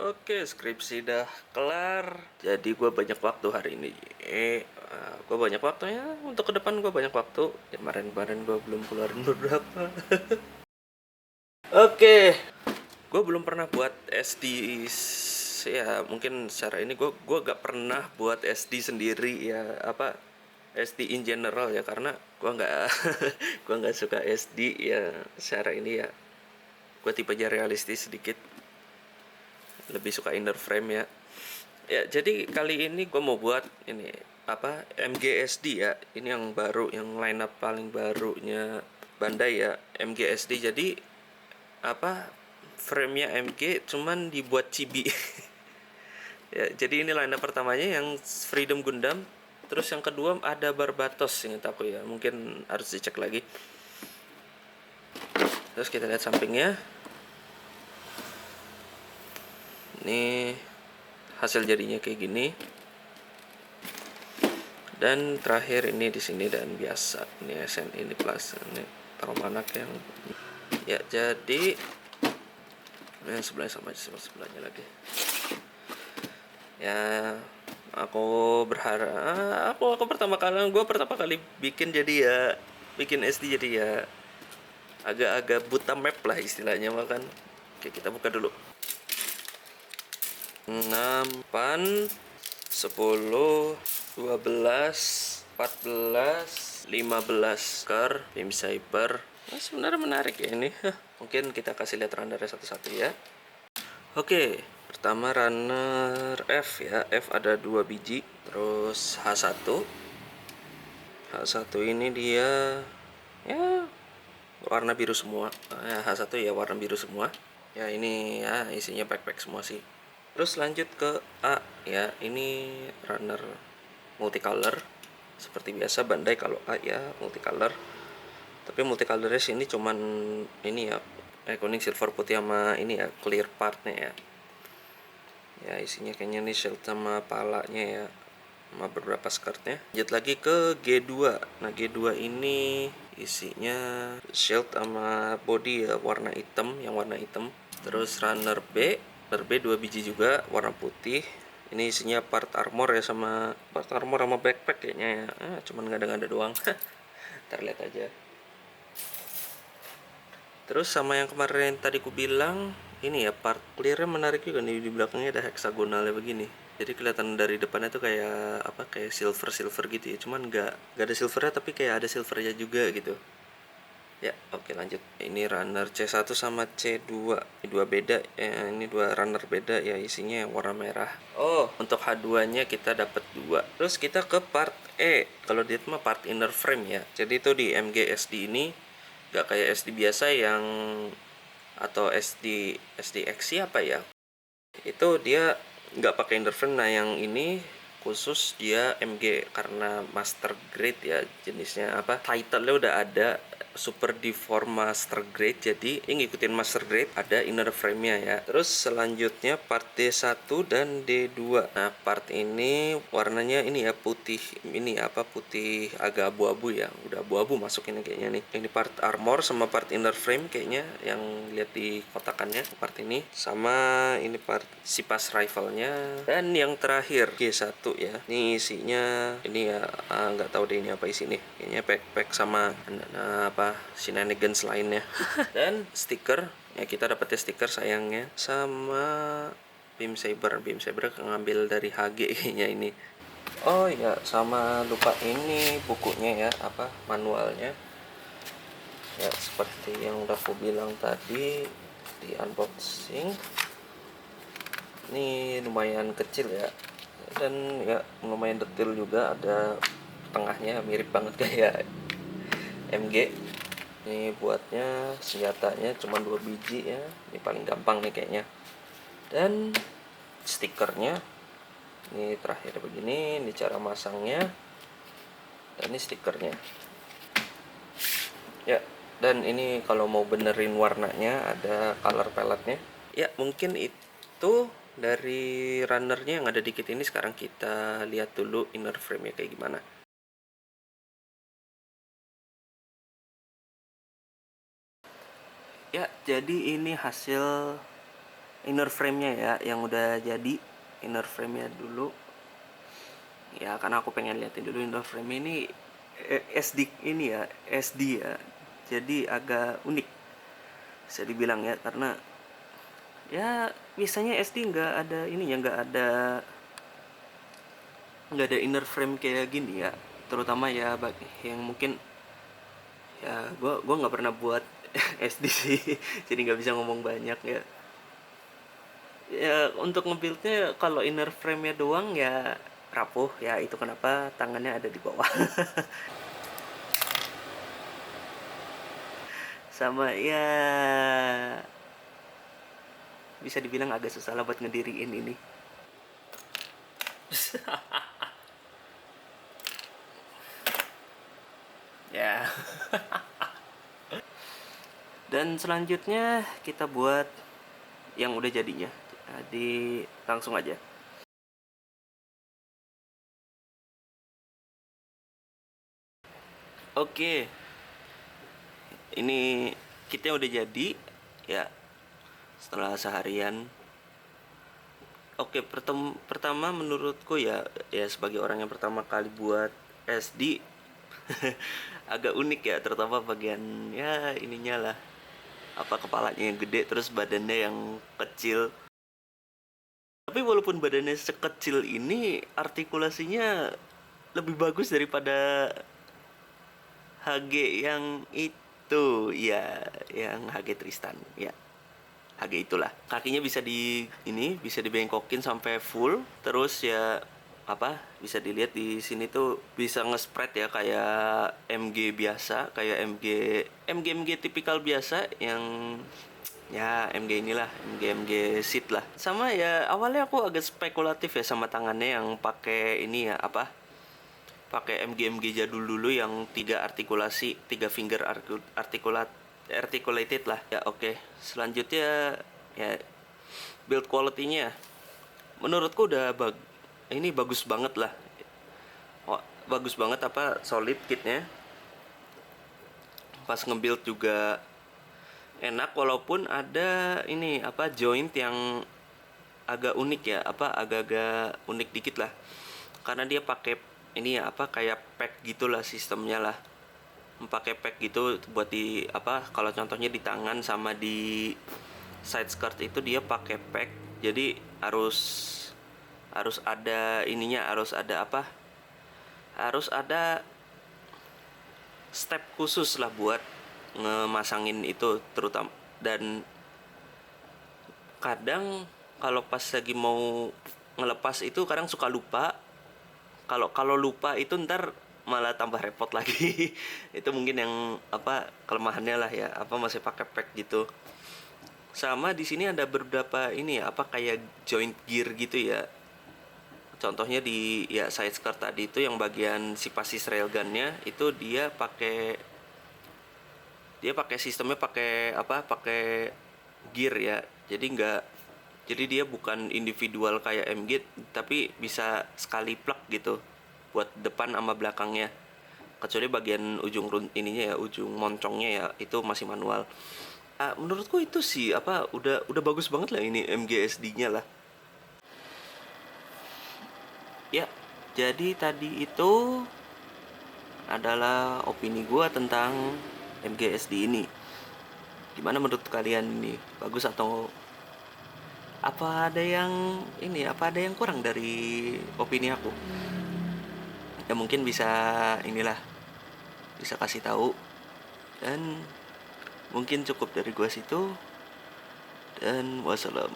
Oke, skripsi dah kelar. Jadi gue banyak waktu hari ini. Gue banyak waktunya untuk ke depan gue banyak waktu. Kemarin-kemarin gue belum keluarin beberapa. Oke, gue belum pernah buat SD. Ya mungkin secara ini gue gak pernah buat SD sendiri ya apa SD in general ya karena gue nggak gue nggak suka SD ya secara ini ya gue tipenya realistis sedikit, lebih suka inner frame ya. Ya, jadi kali ini gue mau buat ini apa MGSD ya. Ini yang baru, yang line up paling barunya Bandai ya, MGSD. Jadi apa frame-nya MG cuman dibuat chibi. Ya, jadi ini line up pertamanya yang Freedom Gundam. Terus yang kedua ada Barbatos ingat aku ya. Mungkin harus dicek lagi. Terus kita lihat sampingnya. Ini hasil jadinya kayak gini. Dan terakhir ini di sini dan biasa ini SN ini plus ini Tarumanak yang ya jadi yang sebelahnya sama aja sebelahnya lagi ya. Aku berharap aku pertama kali bikin jadi ya bikin SD jadi ya agak-agak buta map lah istilahnya makan. Oke, kita buka dulu. 6 pan 10 12 14 15 car beam cyber. Nah, sebenarnya menarik ya ini. Mungkin kita kasih lihat runnernya satu-satu ya. Oke, pertama runner F ya. F ada 2 biji. Terus H1. H1 ini dia ya warna biru semua. Ya, H1 ya warna biru semua. Ya ini ya isinya backpack semua sih. Terus lanjut ke A ya. Ini runner multicolor. Seperti biasa Bandai kalau A ya multicolor. Tapi multicolornya sini cuman ini ya kuning silver putih sama ini ya clear partnya ya. Ya isinya kayaknya nih shield sama palanya ya, sama beberapa skirtnya. Lanjut lagi ke G2. Nah G2 ini isinya shield sama body ya warna hitam, yang warna hitam. Terus runner B 2 biji juga warna putih. Ini isinya part armor ya sama backpack kayaknya ya. Cuman nggak ada doang. Ntar lihat aja. Terus sama yang kemarin tadi ku bilang, ini ya part clearnya menarik juga nih, di belakangnya ada heksagonalnya begini. Jadi kelihatan dari depannya tuh kayak apa kayak silver gitu ya. Cuman nggak ada silvernya tapi kayak ada silvernya juga gitu. Ya, oke lanjut. Ini runner C1 sama C2. Ini dua beda, ini dua runner beda ya isinya yang warna merah. Oh, untuk H2-nya kita dapat 2. Terus kita ke part E. Kalau dia mah part inner frame ya. Jadi itu di MGSD ini gak kayak SD biasa yang atau SDXC apa ya. Itu dia nggak pakai inner frame. Nah, yang ini khusus dia MG karena master grade ya jenisnya apa title-nya udah ada super deform master grade, jadi ini ngikutin master grade ada inner frame-nya ya. Terus selanjutnya part D1 dan D2. Nah part ini warnanya ini ya putih, ini apa putih agak abu-abu ya, udah abu-abu masuk ini kayaknya nih. Ini part armor sama part inner frame kayaknya yang lihat di kotakannya part ini, sama ini part sipas rifle-nya. Dan yang terakhir G1 ya, ini isinya ini ya nggak tahu deh ini apa isi nih, kayaknya backpack sama apa shenanigans lainnya. Dan stiker ya, kita dapetnya stiker sayangnya sama beam saber ngambil dari HG kayaknya ini. Oh ya, sama lupa ini bukunya ya, apa manualnya ya, seperti yang udah aku bilang tadi di unboxing. Ini lumayan kecil ya, dan ya lumayan detail juga, ada tengahnya mirip banget kayak MG. Ini buatnya senjatanya cuma 2 biji ya, ini paling gampang nih kayaknya. Dan stikernya ini terakhir begini, ini cara masangnya, dan ini stikernya ya. Dan ini kalau mau benerin warnanya ada color palette-nya ya. Mungkin itu dari runnernya yang ada dikit ini. Sekarang kita lihat dulu inner frame-nya kayak gimana. Ya, jadi ini hasil inner frame-nya ya, yang udah jadi inner frame-nya dulu. Ya karena aku pengen liatin dulu inner frame ini SD ini ya, SD ya. Jadi agak unik bisa dibilang ya, karena ya biasanya SD nggak ada ininya, nggak ada inner frame kayak gini ya, terutama ya bagi yang mungkin ya gua nggak pernah buat SD sih, jadi nggak bisa ngomong banyak ya. Ya untuk ngebuildnya kalau inner frame-nya doang ya rapuh ya, itu kenapa tangannya ada di bawah. Sama ya bisa dibilang agak susah lah buat ngediriin ini. Ya. Dan selanjutnya kita buat yang udah jadinya. Jadi langsung aja. Oke, ini kitnya udah jadi ya setelah seharian. Oke, pertama menurutku ya sebagai orang yang pertama kali buat SD agak unik ya, terutama bagian ya ininya lah, apa kepalanya yang gede terus badannya yang kecil. Tapi walaupun badannya sekecil ini, artikulasinya lebih bagus daripada HG yang itu ya, yang HG Tristan ya. HG itulah. Kakinya bisa bisa dibengkokin sampai full, terus ya apa bisa dilihat di sini tuh bisa nge-spread ya kayak MG biasa, kayak MG tipikal biasa yang ya MG inilah, MG seat lah. Sama ya awalnya aku agak spekulatif ya sama tangannya yang pakai ini ya apa, pakai MG jadul dulu yang tiga finger articulated lah ya. Oke, selanjutnya ya build quality-nya menurutku udah ini bagus banget lah. Wah, bagus banget, apa solid kitnya, pas nge-build juga enak, walaupun ada ini apa joint yang agak unik ya, apa agak-agak unik dikit lah, karena dia pakai ini ya apa kayak pack gitulah sistemnya lah, pakai pack gitu buat di apa, kalau contohnya di tangan sama di side skirt itu dia pakai pack, jadi harus harus ada ininya, harus ada apa, harus ada step khusus lah buat ngemasangin itu terutama. Dan kadang kalau pas lagi mau ngelepas itu kadang suka lupa, kalau kalau lupa itu ntar malah tambah repot lagi. Itu mungkin yang apa kelemahannya lah ya, apa masih pakai pack gitu. Sama di sini ada beberapa ini ya, apa kayak joint gear gitu ya. Contohnya di ya side skirt tadi itu yang bagian si pasis railgunnya itu dia pakai sistemnya, pakai apa, pakai gear ya, jadi nggak, jadi dia bukan individual kayak MG, tapi bisa sekali plug gitu buat depan sama belakangnya, kecuali bagian ujung ininya ya, ujung moncongnya ya itu masih manual. Menurutku itu sih apa udah bagus banget lah ini MGSD-nya lah ya. Jadi tadi itu adalah opini gua tentang MGSD ini. Gimana menurut kalian ini? Bagus atau apa ada yang ini? Apa ada yang kurang dari opini aku? Ya mungkin bisa inilah, bisa kasih tahu. Dan mungkin cukup dari gua situ. Dan wassalam.